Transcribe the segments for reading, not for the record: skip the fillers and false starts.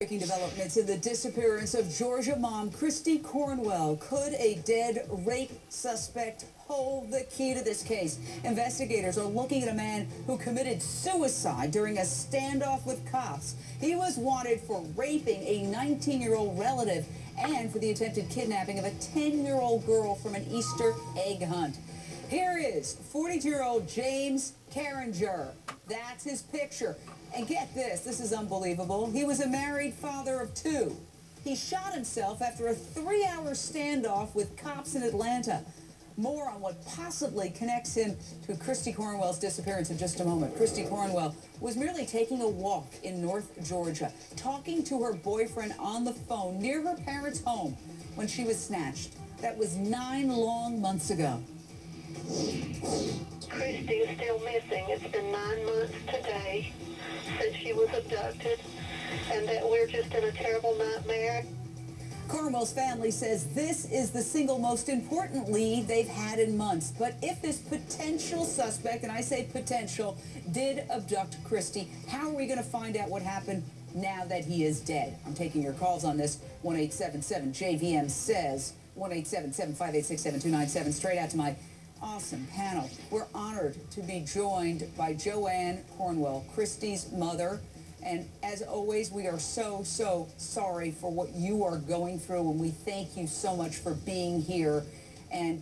Breaking developments in the disappearance of Georgia mom Kristi Cornwell. Could a dead rape suspect hold the key to this case? Investigators are looking at a man who committed suicide during a standoff with cops. He was wanted for raping a 19-year-old relative and for the attempted kidnapping of a 10-year-old girl from an Easter egg hunt. Here is 42-year-old James Carringer. That's his picture. And get this, this is unbelievable. He was a married father of two. He shot himself after a 3-hour standoff with cops in Atlanta. More on what possibly connects him to Kristi Cornwell's disappearance in just a moment. Kristi Cornwell was merely taking a walk in North Georgia, talking to her boyfriend on the phone near her parents' home when she was snatched. That was 9 long months ago. Kristi is still missing. It's been 9 months today since she was abducted, and that we're just in a terrible nightmare. Cornwell's family says this is the single most important lead they've had in months. But if this potential suspect, and I say potential, did abduct Kristi, how are we going to find out what happened now that he is dead? I'm taking your calls on this. 1-877-JVM says 1-877-586-7297. Straight out to my awesome panel. We're honored to be joined by Joanne Cornwell, Kristi's mother. And as always, we are so sorry for what you are going through, and we thank you so much for being here and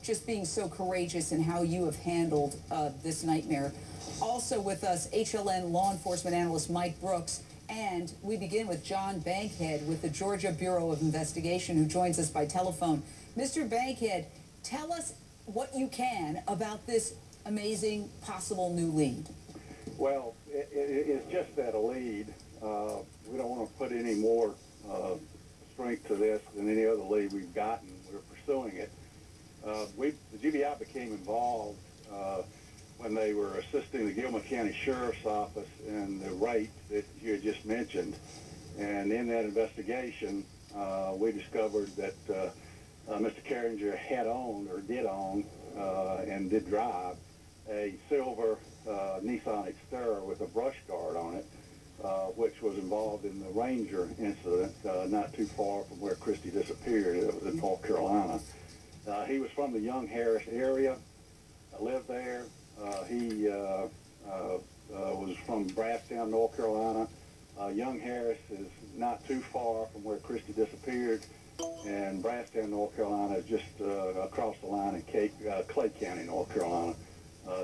just being so courageous in how you have handled this nightmare. Also with us, HLN law enforcement analyst Mike Brooks, and we begin with John Bankhead with the Georgia Bureau of Investigation, who joins us by telephone. Mr. Bankhead, tell us what you can about this amazing possible new lead. Well, it's just that a lead. We don't want to put any more strength to this than any other lead we've gotten. We're pursuing it. The GBI became involved when they were assisting the Gilman County Sheriff's Office in the rape that you had just mentioned. And in that investigation, we discovered that Mr. Carringer had owned, or did own, and did drive a silver Nissan Xterra with a brush guard on it, which was involved in the Ranger incident not too far from where Kristi disappeared. It was in North Carolina. He was from the Young Harris area, lived there. He was from Brasstown, North Carolina. Young Harris is not too far from where Kristi disappeared, and Brasstown, North Carolina is just across the line in Clay County, North Carolina,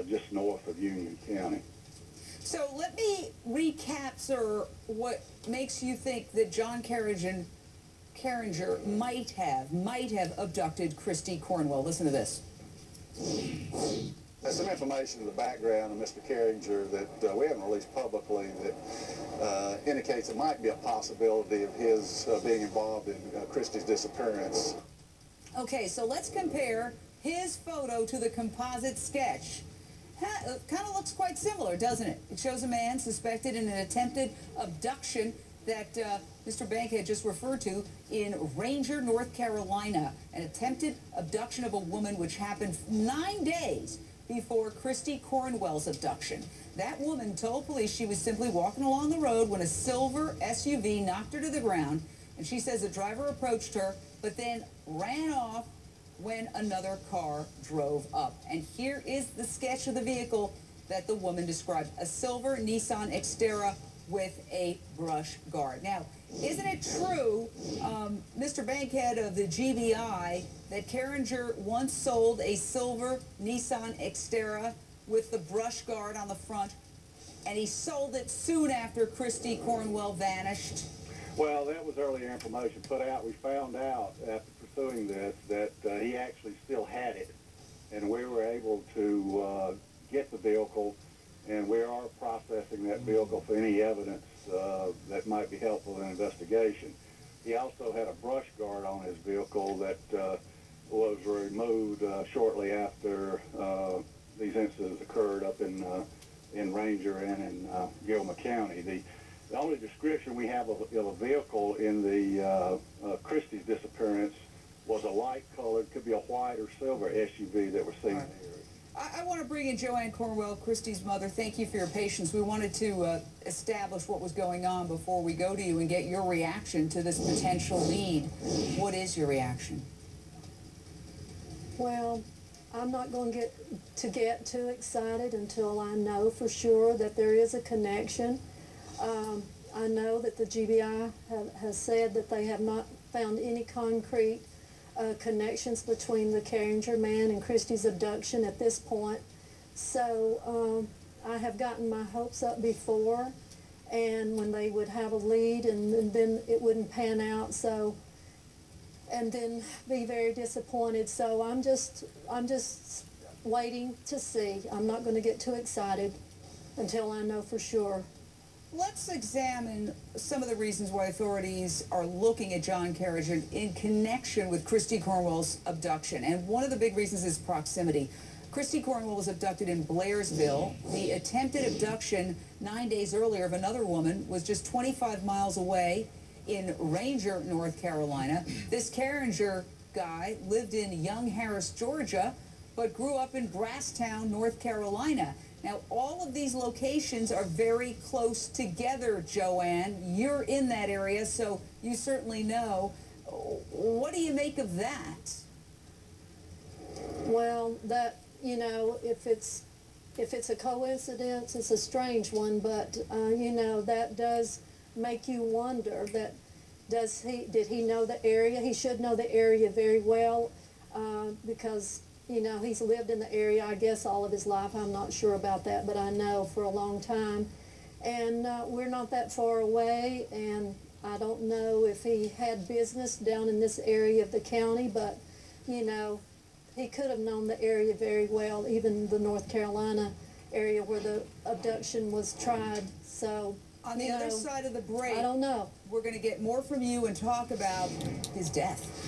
just north of Union County. So let me recap, sir, what makes you think that John Carringer might have abducted Kristi Cornwell. Listen to this. There's some information in the background of Mr. Carringer that we haven't released publicly that indicates it might be a possibility of his being involved in Kristi's disappearance. Okay, so let's compare his photo to the composite sketch. Kind of looks quite similar, doesn't it? It shows a man suspected in an attempted abduction that Mr. Bankhead just referred to in Ranger, North Carolina. An attempted abduction of a woman which happened 9 days before Kristi Cornwell's abduction. That woman told police she was simply walking along the road when a silver SUV knocked her to the ground, and she says the driver approached her but then ran off when another car drove up. And here is the sketch of the vehicle that the woman described, a silver Nissan Xterra with a brush guard. Now, isn't it true, Mr. Bankhead of the GBI, that Carringer once sold a silver Nissan Xterra with the brush guard on the front, and he sold it soon after Kristi Cornwell vanished? Well, that was earlier information put out. We found out after pursuing this that he actually still had it, and we were able to get the vehicle, and we are processing that vehicle for any evidence that might be helpful in investigation. He also had a brush guard on his vehicle that was removed shortly after these incidents occurred up in Ranger and in Gilman County. The only description we have of a vehicle in the Kristi's disappearance was a light-colored, could be a white or silver SUV that was seen there. I want to bring in Joanne Cornwell, Kristi's mother. Thank you for your patience. We wanted to establish what was going on before we go to you and get your reaction to this potential lead. What is your reaction? Well, I'm not going to get too excited until I know for sure that there is a connection. I know that the GBI has said that they have not found any concrete connections between the Carringer man and Kristi's abduction at this point. So I have gotten my hopes up before, and when they would have a lead and then it wouldn't pan out, so, and then be very disappointed. So I'm just waiting to see. I'm not going to get too excited until I know for sure. Let's examine some of the reasons why authorities are looking at John Carringer in connection with Kristi Cornwell's abduction. And one of the big reasons is proximity. Kristi Cornwell was abducted in Blairsville. The attempted abduction 9 days earlier of another woman was just 25 miles away in Ranger, North Carolina. This Carringer guy lived in Young Harris, Georgia, but grew up in Brasstown, North Carolina. Now, all of these locations are very close together, Joanne. You're in that area, so you certainly know. What do you make of that? Well, that, you know, if it's a coincidence, it's a strange one, but, you know, that does make you wonder that did he know the area? He should know the area very well because, you know, he's lived in the area, I guess, all of his life. I'm not sure about that, but I know for a long time. And we're not that far away, and I don't know if he had business down in this area of the county, but, you know, he could have known the area very well, even the North Carolina area where the abduction was tried. So, on the other side of the break, I don't know. We're going to get more from you and talk about his death.